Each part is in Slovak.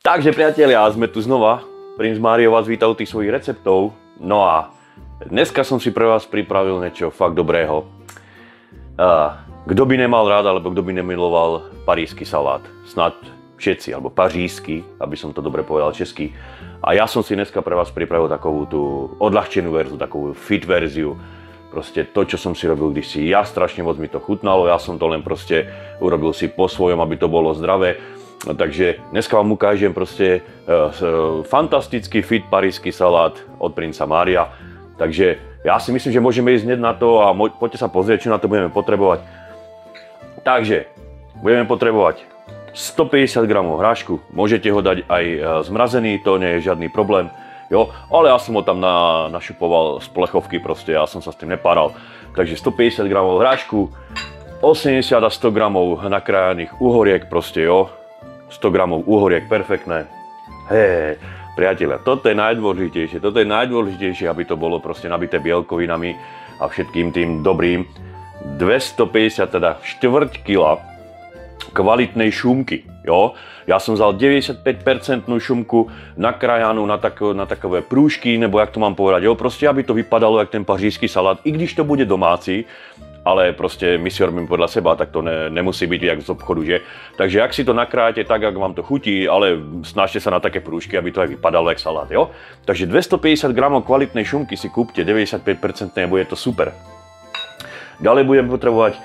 Takže priatelia, sme tu znova. Princ Mario vás víta u tých svojich receptov. No a dneska som si pre vás pripravil niečo fakt dobrého. Kto by nemal rád, alebo kto by nemiloval parížsky salát? Snad všetci, alebo pařížsky, aby som to dobre povedal česky. A ja som si dneska pre vás pripravil takovú tú odľahčenú verziu, takovú fit verziu. Proste to, čo som si robil kdysi. Ja strašne moc mi to chutnalo, ja som to len proste urobil si po svojom, aby to bolo zdravé. Takže dneska vám ukážem proste fantastický fit parížsky salát od princa Mária. Takže ja si myslím, že môžeme ísť hneď na to a poďte sa pozrieť, čo na to budeme potrebovať. Takže budeme potrebovať 150 g hrášku, môžete ho dať aj zmrazený, to nie je žiadny problém. Jo, ale ja som ho tam našupoval z plechovky, proste ja som sa s tým nepáral. Takže 150 g hrášku, 80 a 100 g nakrájaných uhoriek, proste jo. 100 g uhoriek, perfektné. Hej, priatelia, toto je najdôležitejšie, aby to bolo proste nabité bielkovinami a všetkým tým dobrým. 250, teda štvrť kila kvalitnej šunky, jo. Ja som vzal 95% šunku nakrájanú na takové prúžky, nebo jak to mám povedať, jo, proste aby to vypadalo jak ten pařížský salát, i když to bude domáci, ale proste my si robíme podľa seba, tak to nemusí byť jak z obchodu, že? Takže ak si to nakrájate tak, jak vám to chutí, ale snažte sa na také prúžky, aby to aj vypadalo jak salát, jo? Takže 250 g kvalitnej šunky si kúpte, 95% bude to super. Ďalej budeme potrebovať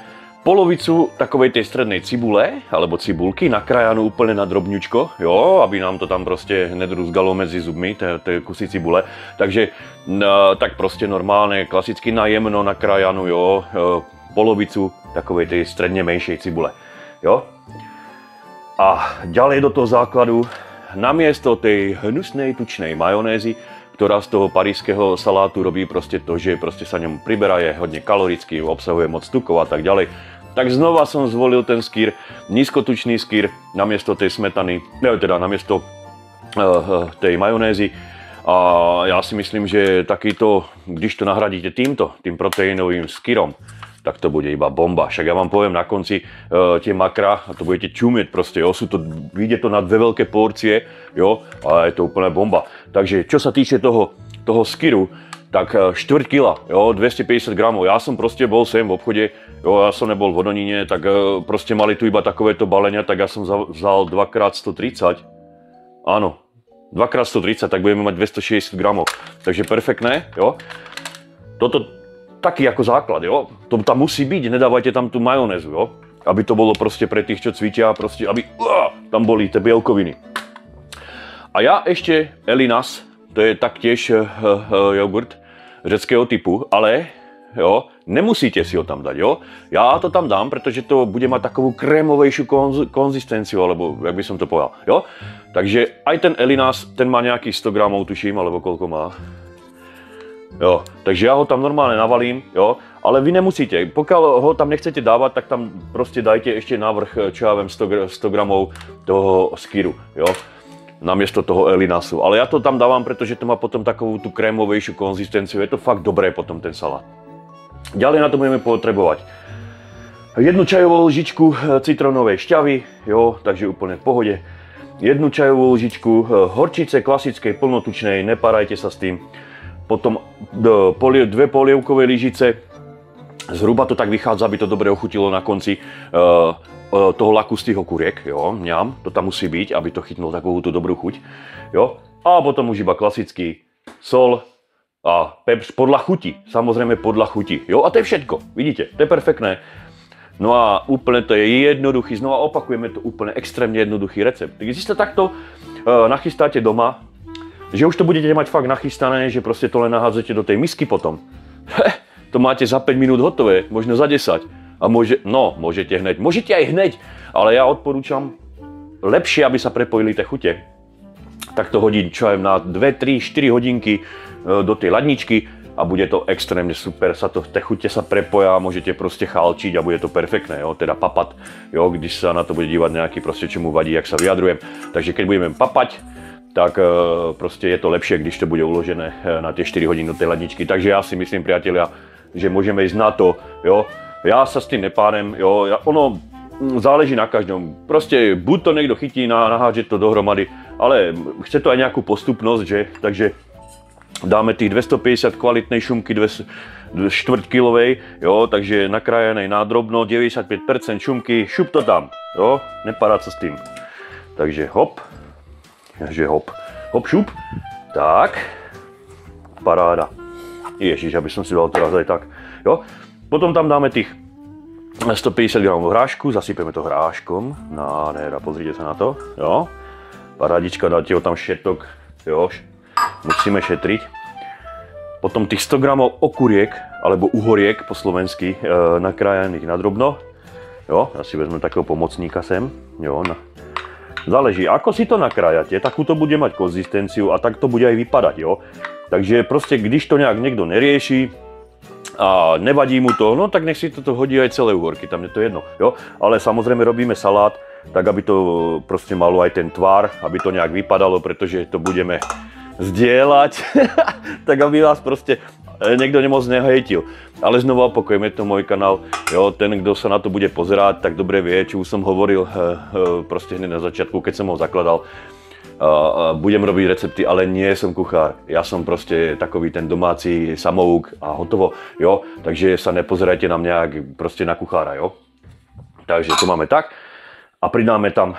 polovicu takovej tej strednej cibule, alebo cibulky, nakrájanú úplne na drobňučko, jo, aby nám to tam proste nedrúzgalo medzi zubmi, tie kusy cibule. Takže tak proste normálne, klasicky na jemno nakrájanú, jo, polovicu takovej tej stredne menšej cibule, jo. A ďalej do toho základu, namiesto tej hnusnej tučnej majonézy, ktorá z toho parížského salátu robí proste to, že proste sa ňom priberá, je hodne kalorický, obsahuje moc tukov a tak ďalej. Tak znova som zvolil ten skyr, nízkotučný skyr, namiesto tej smetany, teda namiesto tej majonézy. A ja si myslím, že takýto, když to nahradíte tým proteínovým skyrom, tak to bude iba bomba. Však ja vám poviem na konci tie makra a to budete čumieť proste, jo, vyjde to na dve veľké porcie, jo, a je to úplne bomba. Takže čo sa týče toho skyru, tak štvrť kila, jo, 250 g. Ja som proste bol sem v obchode, jo, ja som nebol v Hodoníne, tak proste mali tu iba takovéto balenia, tak ja som vzal 2x130. Áno, 2x130, tak budeme mať 260 g. Takže perfektné, jo. Toto taký ako základ, jo. To tam musí byť, nedávajte tam tú majonézu, jo. Aby to bolo proste pre tých, čo cvičia, proste, aby tam boli tie bielkoviny. A ja ešte Elinas, to je taktiež jogurt řeckého typu, ale jo, nemusíte si ho tam dať, jo. Ja to tam dám, pretože to bude mať takovú krémovejšiu konzistenciu, alebo jak by som to povedal, jo. Takže aj ten Elinas, ten má nejakých 100 g, tuším, alebo koľko má. Jo, takže ja ho tam normálne navalím, jo, ale vy nemusíte, pokiaľ ho tam nechcete dávať, tak tam proste dajte ešte navrch, čo ja viem, 100 g toho skyru, jo, namiesto toho Elinasu. Ale ja to tam dávam, pretože to má potom takovú tú krémovejšiu konzistenciu, je to fakt dobré potom ten salát. Ďalej na to budeme potrebovať 1 čajovú lžičku citrónovej šťavy, jo, takže úplne v pohode. 1 čajovú lžičku horčice klasickej plnotučnej, nepárajte sa s tým. Potom 2 polievkové lyžice, zhruba to tak vychádza, aby to dobre ochutilo na konci toho laku z tých okuriek, jo, mňam, to tam musí byť, aby to chytnul takovú tú dobrú chuť, jo. A potom už iba klasický sol a pepř podľa chuti, samozrejme podľa chuti, jo, a to je všetko, vidíte, to je perfektné. No a úplne to je jednoduchý, znova opakujeme to úplne extrémne jednoduchý recept. Když si to takto nachystáte doma, že už to budete mať fakt nachystané, že proste to len nahádzete do tej misky potom. To máte za 5 minút hotové, možno za 10. A môžete hneď, môžete aj hneď, ale ja odporúčam lepšie, aby sa prepojili tie chute. Tak to hodiť, čo aj na 2, 3, 4 hodinky do tej ladničky a bude to extrémne super, tie chute sa prepoja, môžete proste chalčiť a bude to perfektné, jo, teda papat, jo, když sa na to bude dívať nejaký proste, čo mu vadí, jak sa vyjadrujem. Takže keď budeme papať, tak proste je to lepšie, když to bude uložené na tie 4 hodiny do tej ladničky. Takže ja si myslím, priatelia, že môžeme ísť na to, jo. Ja sa s tým nepárem, jo, ono záleží na každom. Proste buď to niekto chytí, naháže to dohromady, ale chce to aj nejakú postupnosť, že? Takže dáme tých 250 kvalitnej šunky, 4-kilovej, jo, takže nakrájenej na drobno, 95% šunky, šup to tam, jo, nepadať sa s tým. Takže hop, hop, šup, tak, paráda. Ježiš, aby som si dal teraz aj tak, jo. Potom tam dáme tých 150 g hrášku, zasypeme to hráškom, nádhera, pozrite sa na to, jo. Parádička, dáte ho tam všetok, jo, musíme šetriť. Potom tých 100 g okuriek, alebo uhoriek po slovensky, nakrájaných na drobno. Jo, ja si vezmem takého pomocníka sem, jo, záleží, ako si to nakrájate, takú to bude mať konzistenciu a tak to bude aj vypadať, jo. Takže proste, když to nejak niekto nerieši a nevadí mu to, no tak nech si toto hodí aj celé uhorky, tam je to jedno, jo. Ale samozrejme robíme salát, tak aby to proste malo aj ten tvar, aby to nejak vypadalo, pretože to budeme zdieľať, tak aby vás proste niekto nemoc nehejtil. Ale znovu opakujem, je to môj kanál, jo, ten, kto sa na to bude pozerať, tak dobre vie, čo už som hovoril proste hneď na začiatku, keď som ho zakladal. Budem robiť recepty, ale nie som kuchár. Ja som proste takový ten domáci samouk a hotovo, jo. Takže sa nepozerajte na mňa, proste na kuchára, jo. Takže to máme tak. A pridáme tam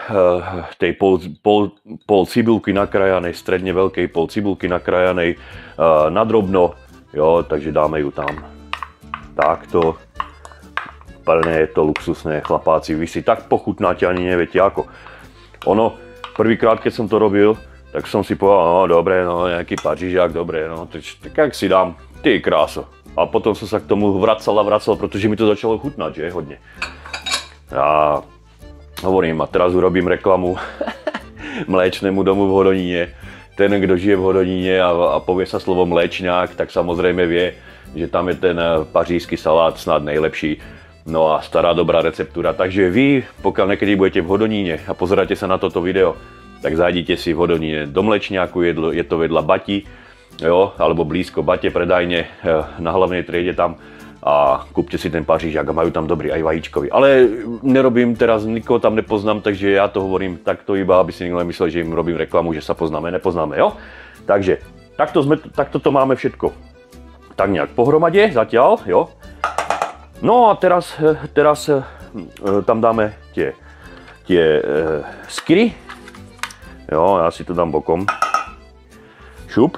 tej pol cibulky nakrájanej, stredne veľkej pol cibulky nakrájanej na drobno, jo, takže dáme ju tam. Takto. Plne je to luxusné, chlapáci, vy si tak pochutnáte, ani neviete ako. Ono, prvýkrát, keď som to robil, tak som si povedal, no dobre, no nejaký pařížák, dobre, no tak jak si dám, ty kráso. A potom som sa k tomu vracal, pretože mi to začalo chutnať, že, hodne. Ja hovorím, a teraz urobím reklamu mléčnému domu v Hodoníne. Ten, kdo žije v Hodoníne a povie sa slovo mléčňák, tak samozrejme vie, že tam je ten pařížský salát snad nejlepší. No a stará dobrá receptúra. Takže vy, pokiaľ niekedy budete v Hodoníne a pozeráte sa na toto video, tak zajdite si v Hodoníne do mléčňáku, je to vedľa Bati, jo, alebo blízko Bate predajne, na hlavnej triede tam. A kúpte si ten pařížák a majú tam dobrý aj vajíčkový. Ale nerobím teraz, nikoho tam nepoznám, takže ja to hovorím takto iba, aby si nikto nemyslel, že im robím reklamu, že sa poznáme, nepoznáme, jo? Takže, takto to máme všetko tak nejak pohromade zatiaľ, jo? No a teraz tam dáme tie skyry, jo, ja si to dám bokom, šup.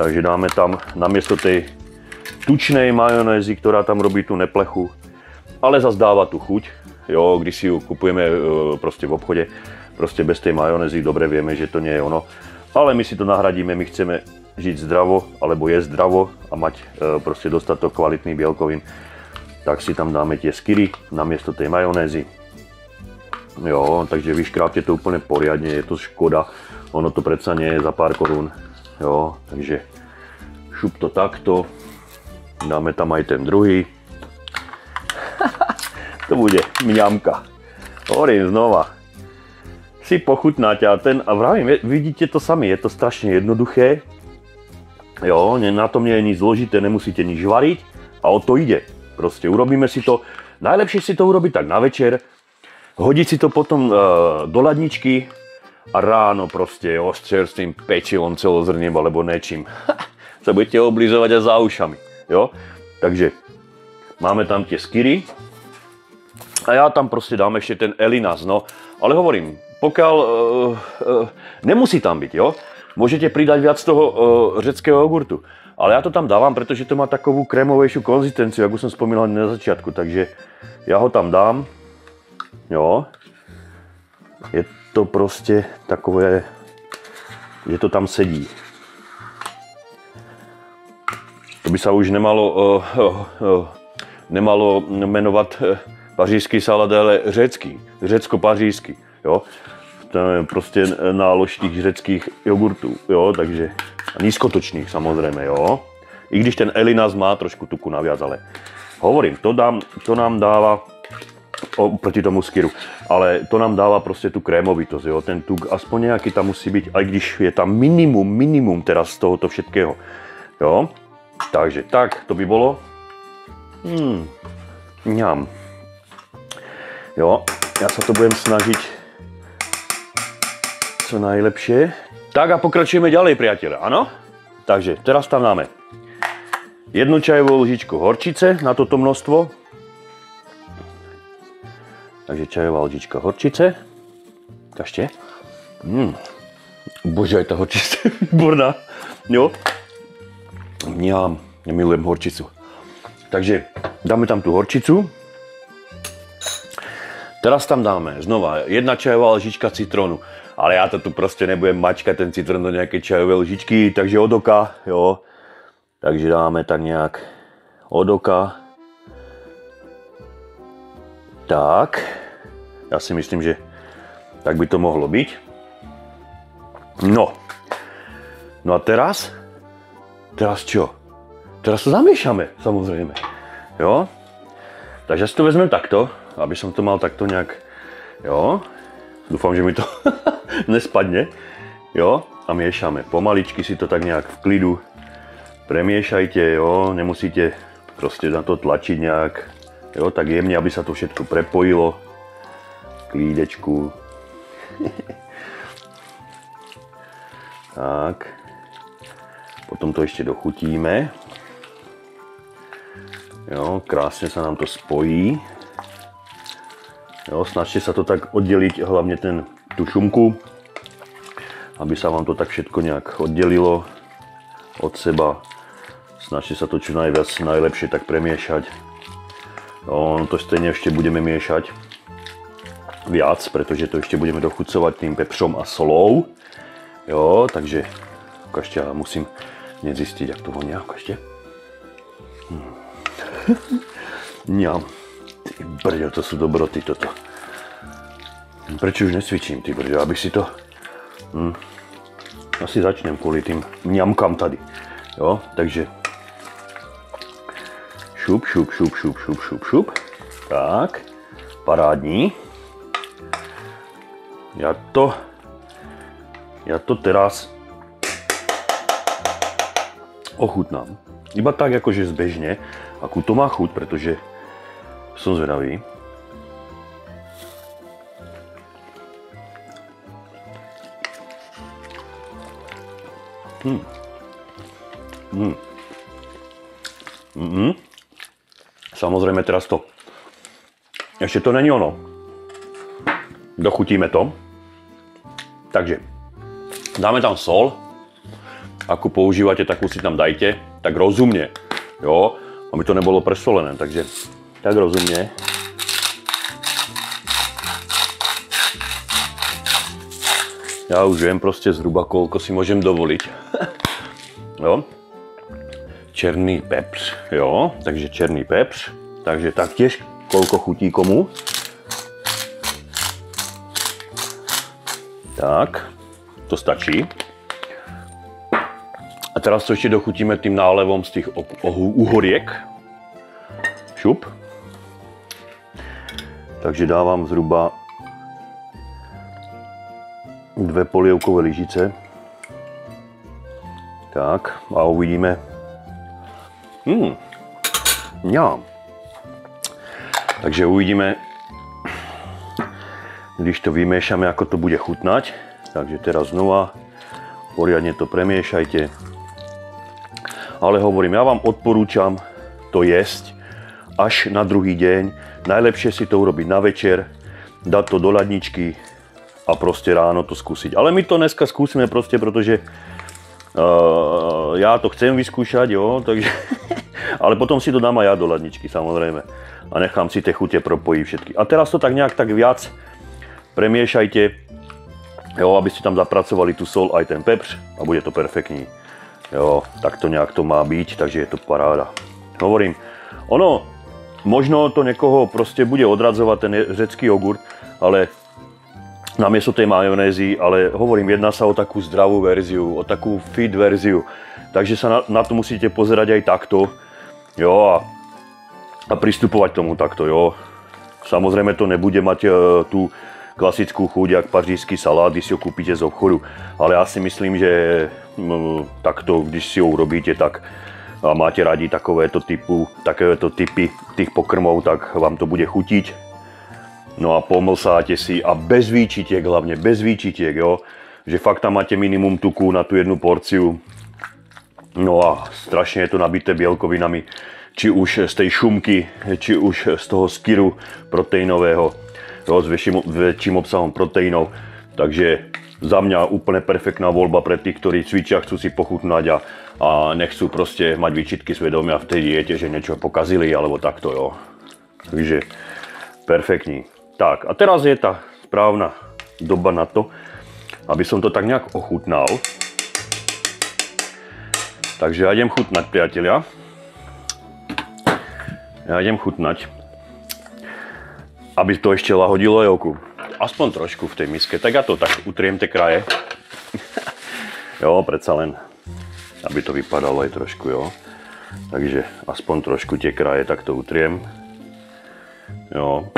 Takže dáme tam namiesto tej tučnej majonézy, ktorá tam robí tú neplechu, ale zase dáva tú chuť, jo, když si ju kupujeme proste v obchode, proste bez tej majonézy, dobre vieme, že to nie je ono, ale my si to nahradíme, my chceme žiť zdravo, alebo jesť zdravo a mať proste dostatok kvalitných bielkovín, tak si tam dáme tie skyry namiesto tej majonézy, jo, takže vyškrápte to úplne poriadne, je to škoda, ono to predsa nie je za pár korún, jo, takže šup to takto. Dáme tam aj ten druhý. To bude mňamka. Hovorím znova. Si pochutnáte a vravím, vidíte to sami, je to strašne jednoduché. Jo, na tom nie je nič zložité, nemusíte nič variť a o to ide. Proste urobíme si to, najlepšie si to urobiť tak na večer, hodiť si to potom do ladničky a ráno proste s čerstvým pečivom celozrniem alebo nečím. Sa budete oblizovať aj za ušami. Jo? Takže máme tam tie skyry a ja tam proste dám ešte ten Elinas, no. Ale hovorím, pokiaľ nemusí tam byť, jo? Môžete pridať viac toho řeckého jogurtu. Ale ja to tam dávam, pretože to má takovú krémovejšiu konzistenciu, ako som spomínal na začiatku, takže ja ho tam dám, jo. Je to proste takové, že to tam sedí. To by sa už nemalo menovať pařížský salát, ale řecko-pařížský, jo. To je proste nálož tých řeckých jogurtů, jo, takže nízkotočných samozrejme, jo. I když ten Elinas má trošku tuku naviac, ale hovorím, to nám dáva oproti tomu skyru, ale to nám dáva proste tú krémovitosť, jo. Ten tuk aspoň nejaký tam musí byť, aj když je tam minimum teraz z tohoto všetkého, jo. Takže tak, to by bolo. Mňam. Jo, ja sa to budem snažiť čo najlepšie. Tak a pokračujeme ďalej, priateľe, áno? Takže teraz tam dáme 1 čajovú lžičku horčice na toto množstvo. Takže čajová lžička horčice. Kažte. Bože, aj tá horčica je výborná. Jo. Ja milujem horčicu. Takže dáme tam tú horčicu. Teraz tam dáme znova 1 čajová lžička citrónu. Ale ja to tu proste nebudem mačkať ten citrón do nejakej čajovej lžičky, takže od oka, jo. Takže dáme tak nejak od oka. Tak. Ja si myslím, že tak by to mohlo byť. No. No a teraz? Teraz čo? Teraz to zamiešame, samozrejme. Jo. Takže si to vezmem takto, aby som to mal takto nejak, jo. Dúfam, že mi to nespadne. Jo, a miešame. Pomaličky si to tak nejak v klidu premiešajte, jo. Nemusíte proste na to tlačiť nejak, jo, tak jemne, aby sa to všetko prepojilo. Klídečku. Tak. Potom to ešte dochutíme. Jo, krásne sa nám to spojí. Jo, snažte sa to tak oddeliť, hlavne tú šumku, aby sa vám to tak všetko nejak oddelilo od seba. Snažte sa to čo najlepšie tak premiešať. Jo, to stejne ešte budeme miešať viac, pretože to ešte budeme dochucovať tým pepřom a solou. Jo, takže ukážte, ja musím nezistiť, jak to vonia, ukážte. Ňam. Ty brďo, to sú dobroty toto. Prečo už nesvičím, ty brďo, abych si to... Asi začnem kvôli tým mňamkám tady. Jo, takže... Šup, šup, šup, šup, šup, šup, šup. Tak, parádní. Ja to teraz ochutnám. Iba tak akože zbežne, akú to má chuť, pretože som zvedavý. Samozrejme teraz to. Ešte to není ono. Dochutíme to. Takže dáme tam sol. Akú používate, takú si tam dajte. Tak rozumne. Jo, aby to nebolo presolené, takže tak rozumne. Ja už viem proste zhruba, koľko si môžem dovoliť. Jo. Černý pepř, jo, takže černý pepř. Takže taktiež, koľko chutí komu. Tak, to stačí. A teraz to ešte dochutíme tým nálevom z tých uhoriek. Šup. Takže dávam zhruba 2 polievkové lyžice. Tak, a uvidíme. Ňam. Takže uvidíme, když to vymiešame, ako to bude chutnať. Takže teraz znova poriadne to premiešajte. Ale hovorím, ja vám odporúčam to jesť až na druhý deň. Najlepšie si to urobiť na večer, dať to do ladničky a proste ráno to skúsiť. Ale my to dneska skúsime proste, pretože ja to chcem vyskúšať, jo, takže... Ale potom si to dám aj ja do ladničky, samozrejme. A nechám si tie chute propojiť všetky. A teraz to tak nejak tak viac premiešajte, jo, aby ste tam zapracovali tú sol aj ten pepř a bude to perfektní. Jo, tak to nejak to má byť, takže je to paráda. Hovorím, ono, možno to niekoho proste bude odradzovať ten řecký jogurt, ale namiesto tej majonézy, ale hovorím, jedná sa o takú zdravú verziu, o takú fit verziu. Takže sa na to musíte pozerať aj takto, jo, a pristupovať tomu takto, jo. Samozrejme to nebude mať tú klasickú chuť, jak pařížský salát, když si ho kúpite z obchodu. Ale ja si myslím, že takto, když si ho urobíte, tak a máte radi takéto typy tých pokrmov, tak vám to bude chutiť. No a pomlsáte si a bez výčitiek, hlavne bez výčitiek, jo. že fakt tam máte minimum tuku na tu jednu porciu. No a strašně je to nabité bílkovinami, či už z tej šumky, či už z toho skyru proteinového, jo, s väčším obsahom proteínov. Takže za mňa úplne perfektná voľba pre tých, ktorí cvičia, chcú si pochutnať a nechcú proste mať výčitky svedomia v tej diete, že niečo pokazili alebo takto, jo. Takže perfektní. Tak a teraz je tá správna doba na to, aby som to tak nejak ochutnal. Takže ja idem chutnať, priatelia. Ja idem chutnať, aby to ešte lahodilo aj oku. Aspoň trošku v tej miske, tak ja to tak utriem tie kraje. Jo, predsa len, aby to vypadalo aj trošku, jo. Takže aspoň trošku tie kraje takto utriem. Jo.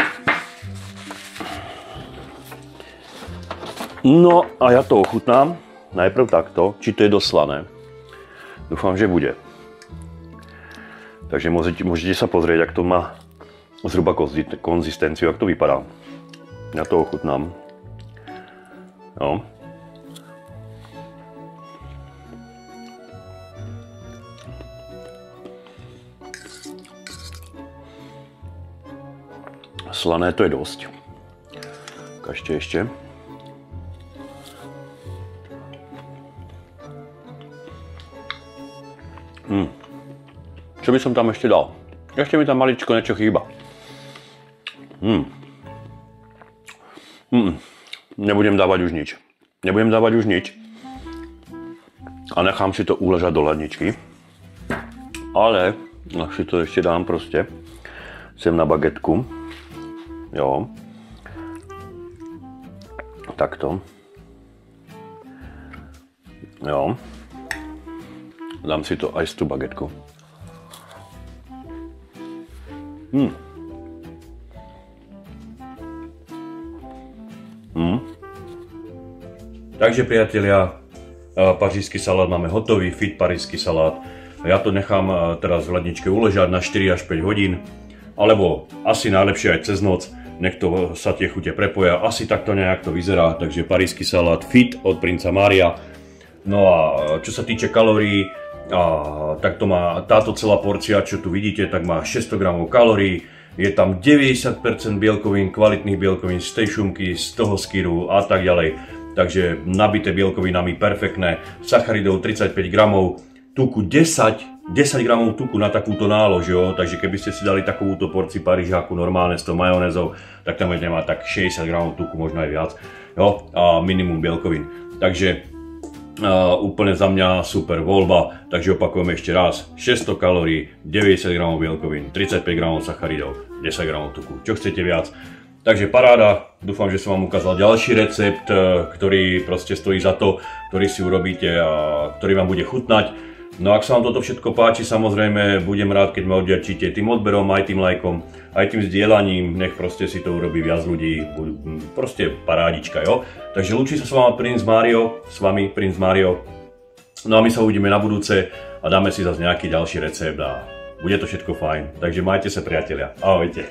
No a ja to ochutnám. Najprv takto, či to je doslané. Dúfam, že bude. Takže môžete sa pozrieť, ak to má zhruba konzistenciu, jak to vypadá. Ja to ochutnám. Jo. Slané to je dosť. Ukážte ešte. Čo by som tam ešte dal? Ešte mi tam maličko niečo chýba. Nebudem dávať už nič. Nebudem dávať už nič. A nechám si to uležať do ledničky. Ale si to ešte dám proste sem na bagetku. Jo. Takto. Jo. Dám si to aj z tú bagetku. Takže priatelia, pařížský salát máme hotový, fit parížský salát. Ja to nechám teraz v ledničke uležať na 4 až 5 hodín, alebo asi najlepšie aj cez noc, nech to sa tie chute prepoja. Asi takto nejak to vyzerá, takže parížský salát fit od Princa Mária. No a čo sa týče kalórií, tak to má táto celá porcia, čo tu vidíte, tak má 600 gramov kalórií. Je tam 90% bielkovín, kvalitných bielkovín z tej šumky, z toho skyru a tak ďalej. Takže nabité bielkovinami, perfektné. Sacharidov 35 gramov, tuku 10 gramov tuku na takúto nálož, jo. Takže keby ste si dali takúto porciu parížáku normálne s tou majonézou, tak tam budete mať tak 60 gramov tuku, možno aj viac, jo. A minimum bielkovín. Takže úplne za mňa super voľba, takže opakujeme ešte raz, 600 kalórií, 90 gramov bielkovín, 35 gramov sacharidov, 10 gramov tuku, čo chcete viac. Takže paráda, dúfam, že som vám ukázal ďalší recept, ktorý proste stojí za to, ktorý si urobíte a ktorý vám bude chutnať. No ak sa vám toto všetko páči, samozrejme budem rád, keď ma odďačíte tým odberom, aj tým lajkom, aj tým zdieľaním, nech proste si to urobí viac ľudí, proste parádička, jo. Takže lúči sa s vami Princ Mario, no a my sa uvidíme na budúce a dáme si zase nejaký ďalší recept a bude to všetko fajn. Takže majte sa priatelia, ahojte.